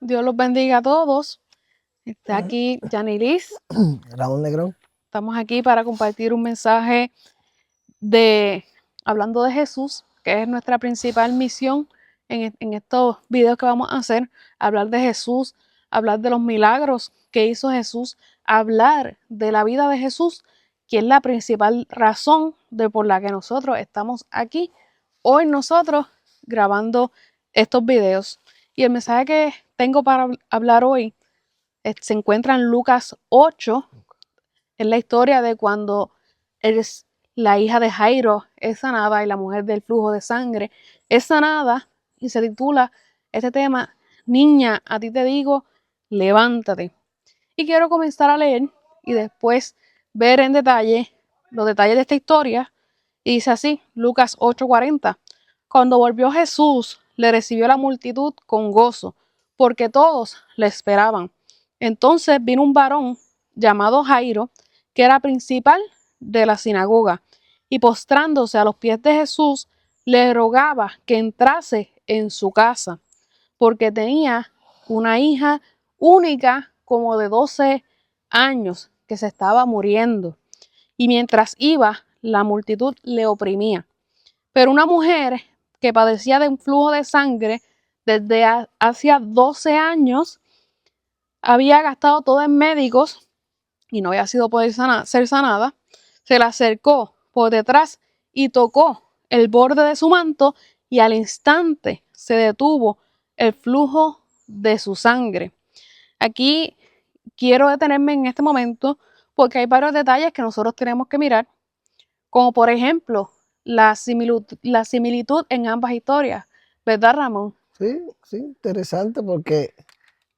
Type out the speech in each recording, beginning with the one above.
Dios los bendiga a todos. Está aquí Yanilis. Raúl Negrón. Estamos aquí para compartir un mensaje hablando de Jesús, que es nuestra principal misión en estos videos que vamos a hacer. Hablar de Jesús, hablar de los milagros que hizo Jesús, hablar de la vida de Jesús, que es la principal razón por la que nosotros estamos aquí hoy nosotros grabando estos videos. Y el mensaje que tengo para hablar hoy se encuentra en Lucas 8, es la historia de cuando la hija de Jairo es sanada y la mujer del flujo de sangre es sanada, y se titula este tema: Niña, a ti te digo, levántate. Y quiero comenzar a leer y después ver en detalle los detalles de esta historia. Y dice así, Lucas 8:40. Cuando volvió Jesús, le recibió la multitud con gozo, porque todos le esperaban. Entonces vino un varón llamado Jairo, que era principal de la sinagoga, y postrándose a los pies de Jesús, le rogaba que entrase en su casa, porque tenía una hija única como de 12 años que se estaba muriendo. Y mientras iba, la multitud le oprimía. Pero una mujer que padecía de un flujo de sangre desde hacía 12 años, había gastado todo en médicos y no había sido poder ser sanada, se le acercó por detrás y tocó el borde de su manto, y al instante se detuvo el flujo de su sangre. Aquí quiero detenerme en este momento porque hay varios detalles que nosotros tenemos que mirar, como por ejemplo la similitud en ambas historias, ¿verdad, Ramón? Sí, sí, interesante porque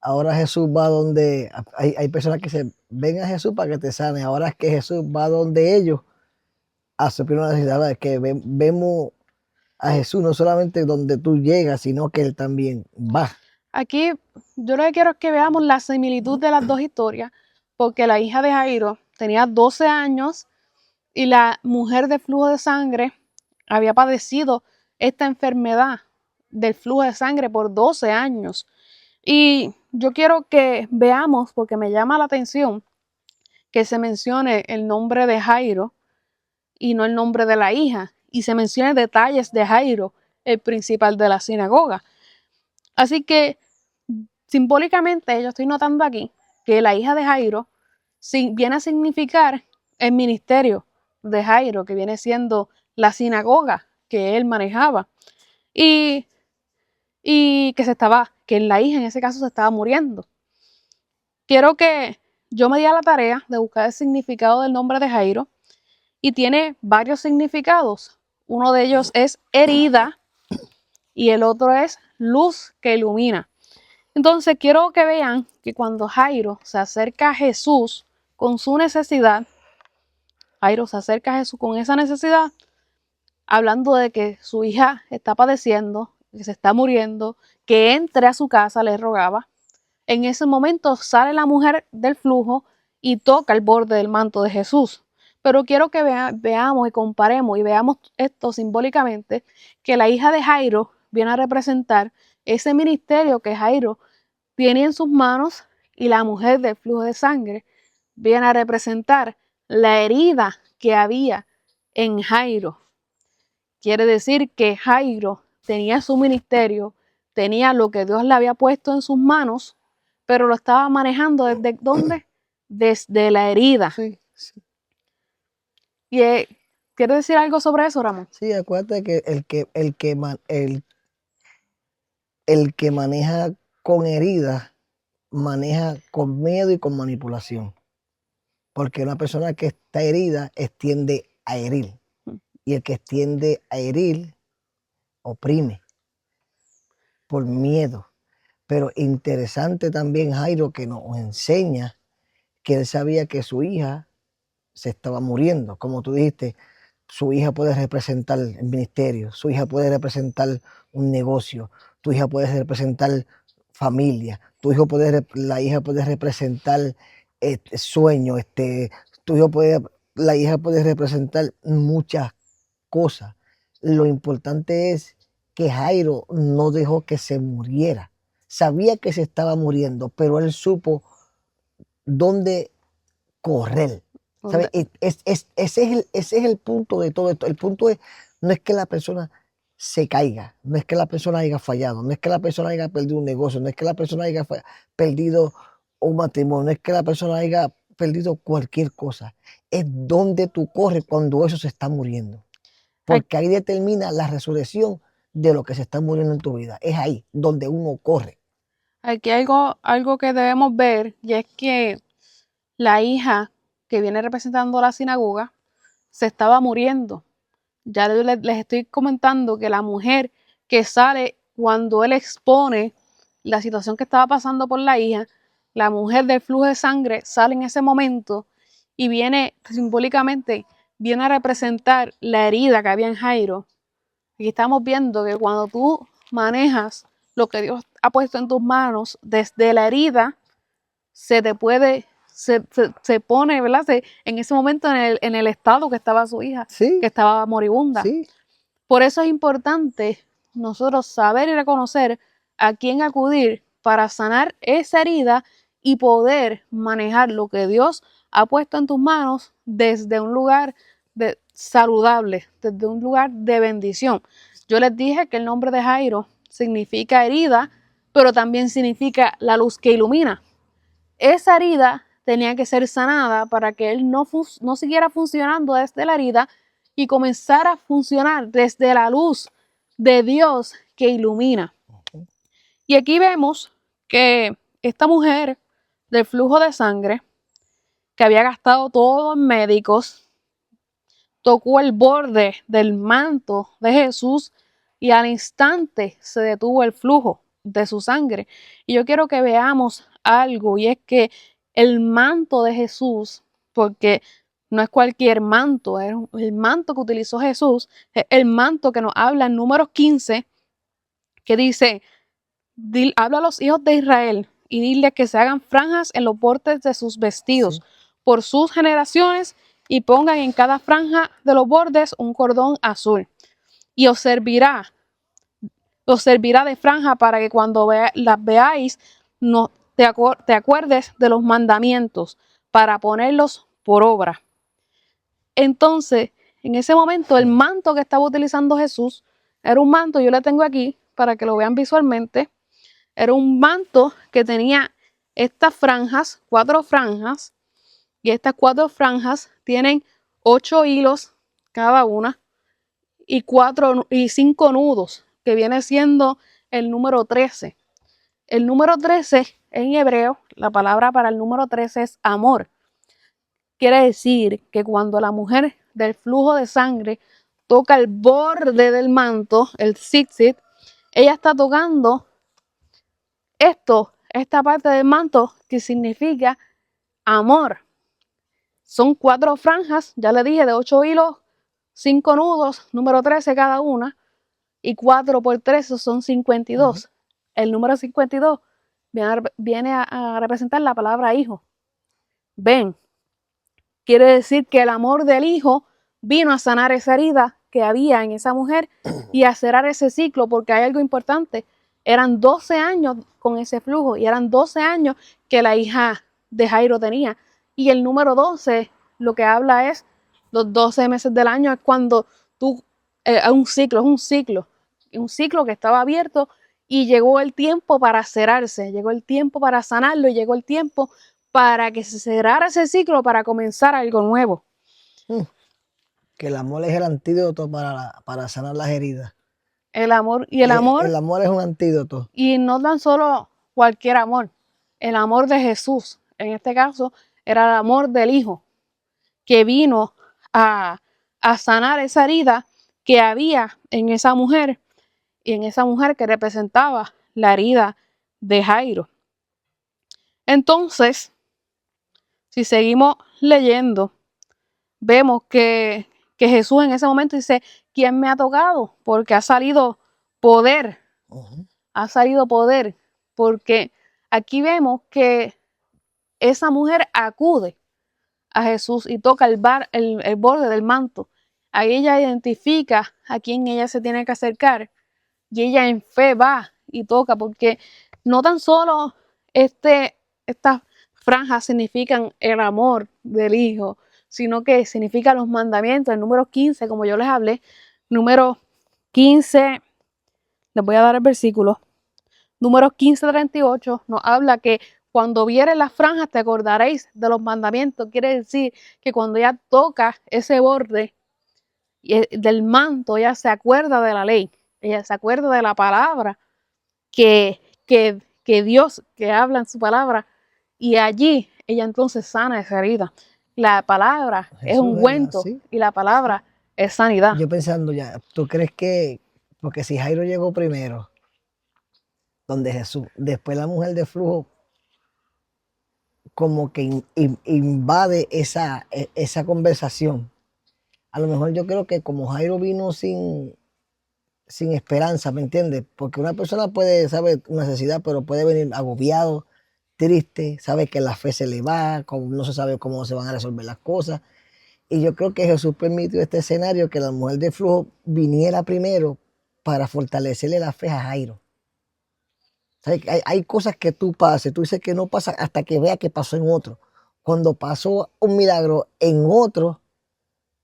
ahora Jesús va donde hay personas que se ven a Jesús para que te sane. Ahora es que Jesús va donde ellos a suplir una necesidad. Es que vemos a Jesús no solamente donde tú llegas, sino que Él también va. Aquí yo lo que quiero es que veamos la similitud de las dos historias, porque la hija de Jairo tenía 12 años y la mujer de flujo de sangre había padecido esta enfermedad del flujo de sangre por 12 años. Y yo quiero que veamos, porque me llama la atención que se mencione el nombre de Jairo y no el nombre de la hija, y se mencionen detalles de Jairo, el principal de la sinagoga. Así que simbólicamente yo estoy notando aquí que la hija de Jairo viene a significar el ministerio de Jairo, que viene siendo la sinagoga que él manejaba, y, que la hija en ese caso se estaba muriendo. Quiero que yo me di a la tarea de buscar el significado del nombre de Jairo, y tiene varios significados. Uno de ellos es herida y el otro es luz que ilumina. Entonces quiero que vean que cuando Jairo se acerca a Jesús con su necesidad, Jairo se acerca a Jesús con esa necesidad, hablando de que su hija está padeciendo, que se está muriendo, que entre a su casa, le rogaba. En ese momento sale la mujer del flujo y toca el borde del manto de Jesús. Pero quiero que veamos y comparemos y veamos esto simbólicamente, que la hija de Jairo viene a representar ese ministerio que Jairo tiene en sus manos, y la mujer del flujo de sangre viene a representar la herida que había en Jairo. Quiere decir que Jairo tenía su ministerio, tenía lo que Dios le había puesto en sus manos, pero lo estaba manejando ¿desde dónde? Desde la herida. Sí, sí. Y ¿quieres decir algo sobre eso, Ramón? Sí, acuérdate que el que maneja con heridas, maneja con miedo y con manipulación. Porque una persona que está herida tiende a herir. Y el que tiende a herir oprime por miedo. Pero interesante también Jairo que nos enseña que él sabía que su hija se estaba muriendo. Como tú dijiste, su hija puede representar el ministerio, su hija puede representar un negocio, tu hija puede representar familia, la hija puede representar sueño, la hija puede representar muchas cosas. Lo importante es que Jairo no dejó que se muriera, sabía que se estaba muriendo, pero él supo dónde correr. ¿Sabe? Ese es el punto de todo esto. El punto no es que la persona se caiga, no es que la persona haya fallado, no es que la persona haya perdido un negocio, no es que la persona haya perdido un matrimonio, no es que la persona haya perdido cualquier cosa. Es donde tú corres cuando eso se está muriendo. Porque ahí determina la resurrección de lo que se está muriendo en tu vida. Es ahí donde uno corre. Aquí hay algo que debemos ver, y es que la hija que viene representando la sinagoga se estaba muriendo. Ya les estoy comentando que la mujer que sale cuando él expone la situación que estaba pasando por la hija, la mujer del flujo de sangre sale en ese momento y viene simbólicamente, viene a representar la herida que había en Jairo. Aquí estamos viendo que cuando tú manejas lo que Dios ha puesto en tus manos, desde la herida se te puede, se pone, ¿verdad? En ese momento en el estado que estaba su hija, Sí, que estaba moribunda. sí. Por eso es importante nosotros saber y reconocer a quién acudir para sanar esa herida y poder manejar lo que Dios ha puesto en tus manos desde un lugar saludable, desde un lugar de bendición. Yo les dije que el nombre de Jairo significa herida, pero también significa la luz que ilumina. Esa herida tenía que ser sanada para que él no siguiera funcionando desde la herida y comenzara a funcionar desde la luz de Dios que ilumina. Y aquí vemos que esta mujer del flujo de sangre, que había gastado todo en médicos, tocó el borde del manto de Jesús y al instante se detuvo el flujo de su sangre. Y yo quiero que veamos algo, y es que el manto de Jesús, porque no es cualquier manto, es el manto que utilizó Jesús, es el manto que nos habla en Números 15, que dice: habla a los hijos de Israel y dile que se hagan franjas en los bordes de sus vestidos, Sí. por sus generaciones, y pongan en cada franja de los bordes un cordón azul. Y os servirá de franja para que cuando las veáis no te acuerdes de los mandamientos para ponerlos por obra. Entonces, en ese momento, el manto que estaba utilizando Jesús era un manto, yo lo tengo aquí para que lo vean visualmente, era un manto que tenía estas franjas, 4 franjas, y estas 4 franjas tienen 8 hilos cada una y 5 nudos, que viene siendo el número 13. El número 13 en hebreo, la palabra para el número 13 es amor. Quiere decir que cuando la mujer del flujo de sangre toca el borde del manto, el tzitzit, ella está tocando esta parte del manto que significa amor. Son 4 franjas, ya le dije, de 8 hilos, 5 nudos, número 13 cada una, y 4 por 13 son 52. El número 52 viene a representar la palabra hijo. Ven, quiere decir que el amor del hijo vino a sanar esa herida que había en esa mujer y a cerrar ese ciclo, porque hay algo importante. Eran 12 años con ese flujo y eran 12 años que la hija de Jairo tenía. Y el número 12 lo que habla es los 12 meses del año, es cuando tú, es un ciclo que estaba abierto y llegó el tiempo para cerrarse, llegó el tiempo para sanarlo y llegó el tiempo para que se cerrara ese ciclo para comenzar algo nuevo. Que el amor es el antídoto para sanar las heridas. El amor es un antídoto. Y no tan solo cualquier amor, el amor de Jesús. En este caso era el amor del Hijo, que vino a sanar esa herida que había en esa mujer, y en esa mujer que representaba la herida de Jairo. Entonces, si seguimos leyendo, vemos que Jesús en ese momento dice: ¿quién me ha tocado? Porque ha salido poder. Ha salido poder. Porque aquí vemos que esa mujer acude a Jesús y toca el borde del manto. Ahí ella identifica a quién ella se tiene que acercar y ella en fe va y toca, porque no tan solo estas franjas significan el amor del Hijo, sino que significa los mandamientos. El número 15, como yo les hablé, número 15, les voy a dar el versículo, número 15:38, nos habla que cuando vieres las franjas te acordaréis de los mandamientos. Quiere decir que cuando ella toca ese borde del manto, ella se acuerda de la ley, ella se acuerda de la palabra que, que Dios, que habla en su palabra, y allí ella entonces sana esa herida. La palabra es Jesús, ¿verdad? ungüento Sí. y la palabra es sanidad. Yo pensando ya, ¿tú crees que, porque si Jairo llegó primero, donde Jesús, después la mujer de flujo, como que invade esa conversación? A lo mejor yo creo que como Jairo vino sin esperanza, ¿me entiendes? Porque una persona puede saber una necesidad, pero puede venir agobiado, triste, sabe que la fe se le va, no se sabe cómo se van a resolver las cosas. Y yo creo que Jesús permitió este escenario, que la mujer de flujo viniera primero para fortalecerle la fe a Jairo. ¿Sabes? Hay cosas que tú pases, tú dices que no pasa hasta que veas que pasó en otro. Cuando pasó un milagro en otro,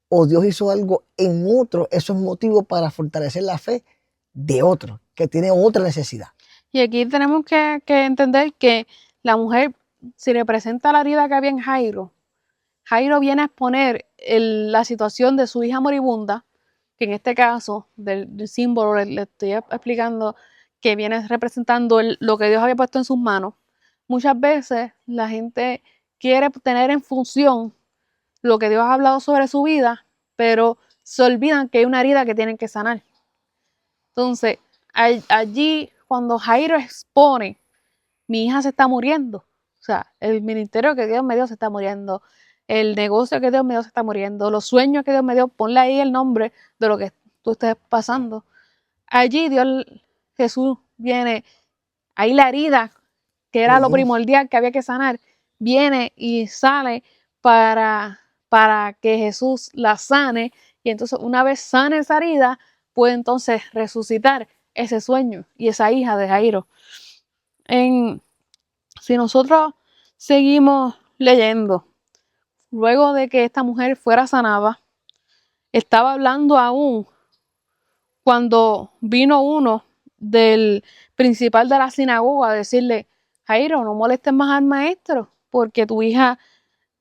o Dios hizo algo en otro, eso es motivo para fortalecer la fe de otro, que tiene otra necesidad. Y aquí tenemos que entender que la mujer, si representa la herida que había en Jairo, Jairo viene a exponer la situación de su hija moribunda, que en este caso del símbolo le estoy explicando que viene representando lo que Dios había puesto en sus manos. Muchas veces la gente quiere tener en función lo que Dios ha hablado sobre su vida, pero se olvidan que hay una herida que tienen que sanar. Entonces, allí cuando Jairo expone, mi hija se está muriendo, o sea, el ministerio que Dios me dio se está muriendo, el negocio que Dios me dio se está muriendo, los sueños que Dios me dio, ponle ahí el nombre de lo que tú estés pasando. Allí Jesús viene, ahí la herida, que era lo primordial que había que sanar, viene y sale para que Jesús la sane, y entonces una vez sane esa herida, puede entonces resucitar ese sueño y esa hija de Jairo. Si nosotros seguimos leyendo, luego de que esta mujer fuera sanada, estaba hablando aún cuando vino uno del principal de la sinagoga a decirle: Jairo, no molestes más al maestro, porque tu hija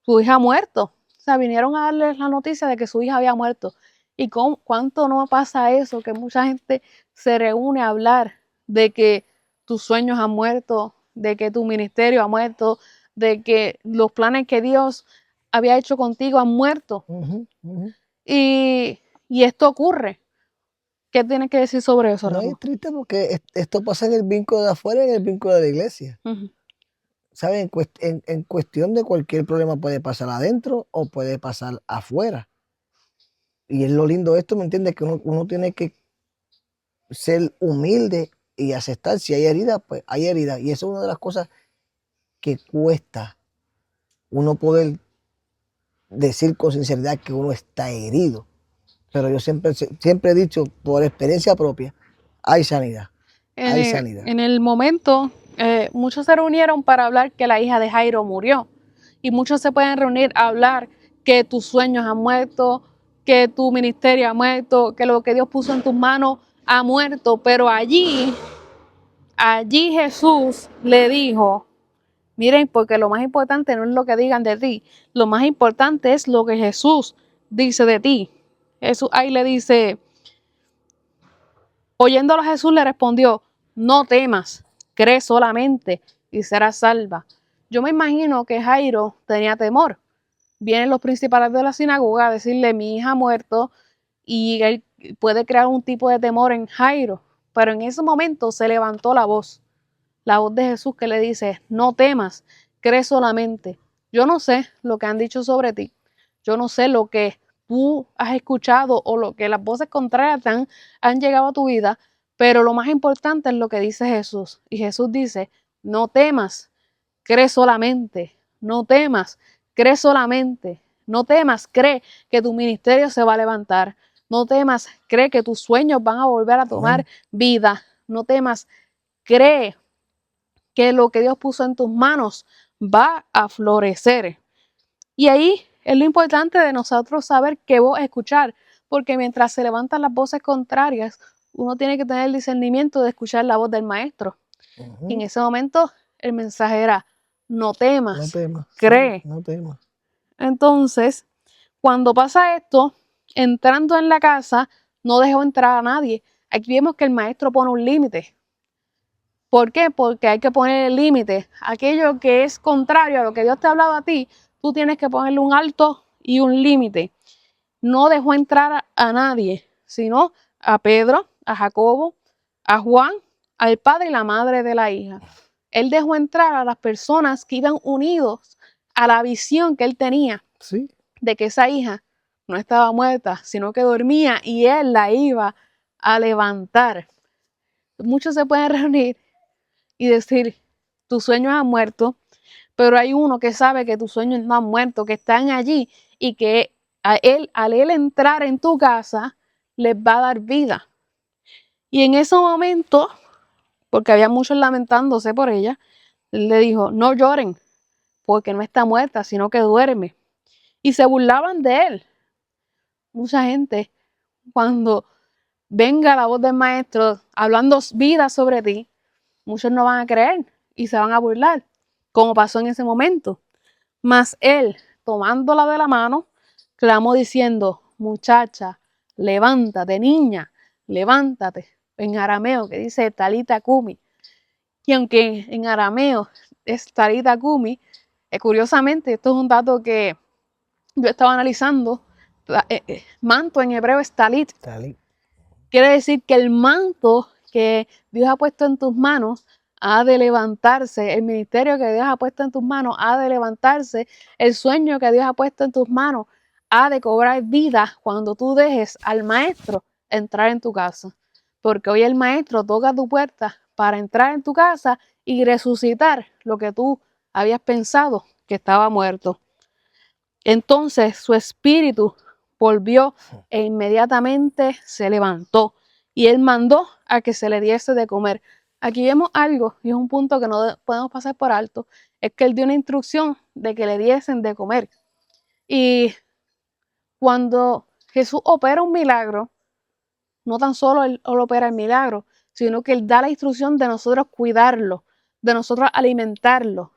ha muerto. O sea, vinieron a darles la noticia de que su hija había muerto. ¿Y cuánto no pasa eso? Que mucha gente se reúne a hablar de que tus sueños han muerto, de que tu ministerio ha muerto, de que los planes que Dios había hecho contigo han muerto. Y esto ocurre. ¿Qué tienes que decir sobre eso, No, Ramón? es triste porque esto pasa en el vínculo de afuera y en el vínculo de la iglesia. ¿Sabes? En cuestión de cualquier problema puede pasar adentro o puede pasar afuera. Y es lo lindo de esto, ¿me entiendes? Que uno tiene que ser humilde y aceptar. Si hay herida, pues hay herida. Y eso es una de las cosas que cuesta uno poder decir con sinceridad que uno está herido. Pero yo siempre he dicho, por experiencia propia, hay sanidad. Hay sanidad. En el momento, muchos se reunieron para hablar que la hija de Jairo murió. Y muchos se pueden reunir a hablar que tus sueños han muerto, que tu ministerio ha muerto, que lo que Dios puso en tus manos ha muerto. Pero allí Jesús le dijo: miren, porque lo más importante no es lo que digan de ti, lo más importante es lo que Jesús dice de ti. Jesús ahí le dice, oyéndolo Jesús le respondió: no temas, cree solamente y serás salva. Yo me imagino que Jairo tenía temor. Vienen los principales de la sinagoga a decirle: mi hija ha muerto, y él puede crear un tipo de temor en Jairo. Pero en ese momento se levantó la voz de Jesús, que le dice: no temas, cree solamente. Yo no sé lo que han dicho sobre ti, yo no sé lo que tú has escuchado o lo que las voces contrarias han llegado a tu vida, pero lo más importante es lo que dice Jesús. Y Jesús dice: no temas, cree solamente, no temas, cree solamente, no temas, cree que tu ministerio se va a levantar, no temas, cree que tus sueños van a volver a tomar vida, no temas, cree que lo que Dios puso en tus manos va a florecer. Y ahí es lo importante de nosotros saber qué voz escuchar, porque mientras se levantan las voces contrarias, uno tiene que tener el discernimiento de escuchar la voz del maestro. Y en ese momento el mensaje era, no temas, No temas, cree. sí, no temas. Entonces, cuando pasa esto, entrando en la casa, no dejó entrar a nadie. Aquí vemos que el maestro pone un límite. ¿Por qué? Porque hay que poner el límite. Aquello que es contrario a lo que Dios te ha hablado a ti, tú tienes que ponerle un alto y un límite. No dejó entrar a nadie, sino a Pedro, a Jacobo, a Juan, al padre y la madre de la hija. Él dejó entrar a las personas que iban unidos a la visión que él tenía, sí, de que esa hija no estaba muerta, sino que dormía y él la iba a levantar. Muchos se pueden reunir y decir, tus sueños han muerto, pero hay uno que sabe que tus sueños no han muerto, que están allí y que al él entrar en tu casa, les va a dar vida. Y en ese momento, porque había muchos lamentándose por ella, él le dijo, no lloren, porque no está muerta, sino que duerme. Y se burlaban de él. Mucha gente, cuando venga la voz del maestro hablando vida sobre ti, muchos no van a creer y se van a burlar, como pasó en ese momento. Mas él, tomándola de la mano, clamó diciendo, muchacha, levántate, niña, levántate. En arameo, que dice Talita Kumi. Y aunque en arameo es Talita Kumi, curiosamente, esto es un dato que yo estaba analizando, manto en hebreo es talit. Quiere decir que el manto que Dios ha puesto en tus manos ha de levantarse, el ministerio que Dios ha puesto en tus manos ha de levantarse, el sueño que Dios ha puesto en tus manos ha de cobrar vida cuando tú dejes al maestro entrar en tu casa. Porque hoy el maestro toca tu puerta para entrar en tu casa y resucitar lo que tú habías pensado que estaba muerto. Entonces su espíritu volvió e inmediatamente se levantó y él mandó a que se le diese de comer. Aquí vemos algo y es un punto que no podemos pasar por alto, es que él dio una instrucción de que le diesen de comer. Y cuando Jesús opera un milagro, no tan solo él opera el milagro, sino que él da la instrucción de nosotros cuidarlo, de nosotros alimentarlo.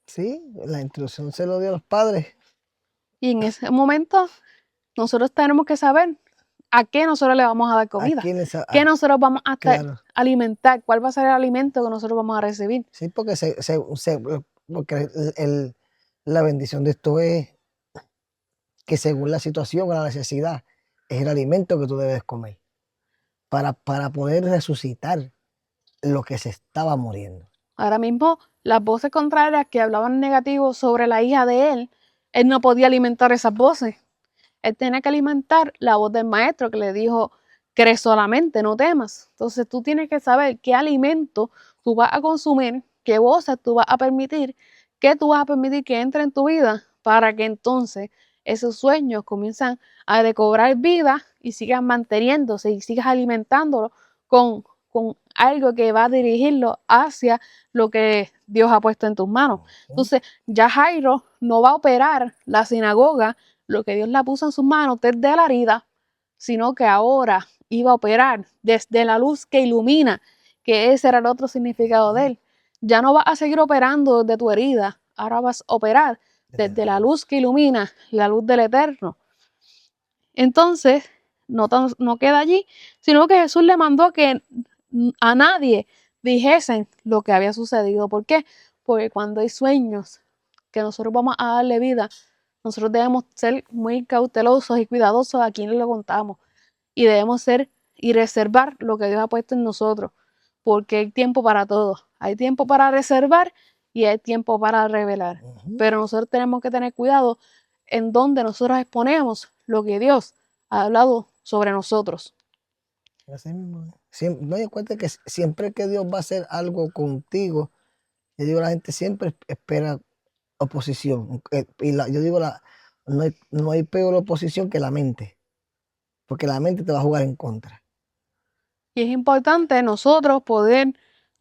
Sí, la instrucción se lo dio a los padres. Y en ese momento nosotros tenemos que saber a qué nosotros le vamos a dar comida, qué nosotros vamos a claro. alimentar, cuál va a ser el alimento que nosotros vamos a recibir. Sí, porque, porque la bendición de esto es que según la situación o la necesidad, es el alimento que tú debes comer para poder resucitar lo que se estaba muriendo. Ahora mismo, las voces contrarias que hablaban negativo sobre la hija de él no podía alimentar esas voces. Él tenía que alimentar la voz del maestro que le dijo, cree solamente, no temas. Entonces tú tienes que saber qué alimento tú vas a consumir, qué voces tú vas a permitir, qué tú vas a permitir que entre en tu vida para que entonces esos sueños comiencen a recobrar vida y sigan manteniéndose y sigas alimentándolo con algo que va a dirigirlo hacia lo que Dios ha puesto en tus manos. Entonces, ya Jairo no va a operar la sinagoga, lo que Dios la puso en sus manos desde la herida, sino que ahora iba a operar desde la luz que ilumina, que ese era el otro significado de él. Ya no vas a seguir operando desde tu herida, ahora vas a operar desde la luz que ilumina, la luz del Eterno. Entonces, no queda allí, sino que Jesús le mandó que a nadie dijesen lo que había sucedido. ¿Por qué? Porque cuando hay sueños que nosotros vamos a darle vida, nosotros debemos ser muy cautelosos y cuidadosos a quienes lo contamos. Y debemos ser y reservar lo que Dios ha puesto en nosotros. Porque hay tiempo para todo. Hay tiempo para reservar y hay tiempo para revelar. Pero nosotros tenemos que tener cuidado en donde nosotros exponemos lo que Dios ha hablado sobre nosotros. Así mismo. No hay cuenta que siempre que Dios va a hacer algo contigo, yo digo, la gente siempre espera oposición. Yo digo, no hay peor oposición que la mente, porque la mente te va a jugar en contra. Y es importante nosotros poder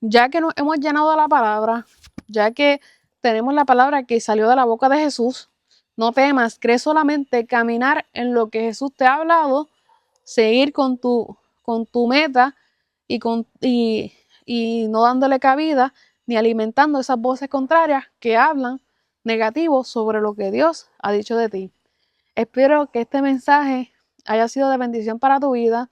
ya que nos hemos llenado de la palabra, ya que tenemos la palabra que salió de la boca de Jesús, no temas, cree solamente caminar en lo que Jesús te ha hablado, seguir con tu meta y no dándole cabida ni alimentando esas voces contrarias que hablan negativos sobre lo que Dios ha dicho de ti. Espero que este mensaje haya sido de bendición para tu vida,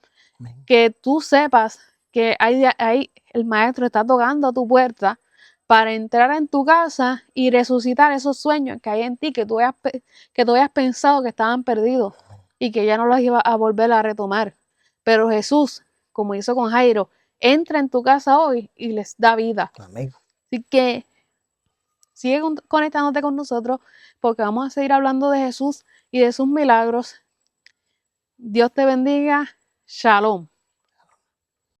que tú sepas que ahí el maestro está tocando a tu puerta para entrar en tu casa y resucitar esos sueños que hay en ti, que tú habías pensado que estaban perdidos y que ya no los ibas a volver a retomar. Pero Jesús, como hizo con Jairo, entra en tu casa hoy y les da vida. Amén. Así que sigue conectándote con nosotros porque vamos a seguir hablando de Jesús y de sus milagros. Dios te bendiga. Shalom.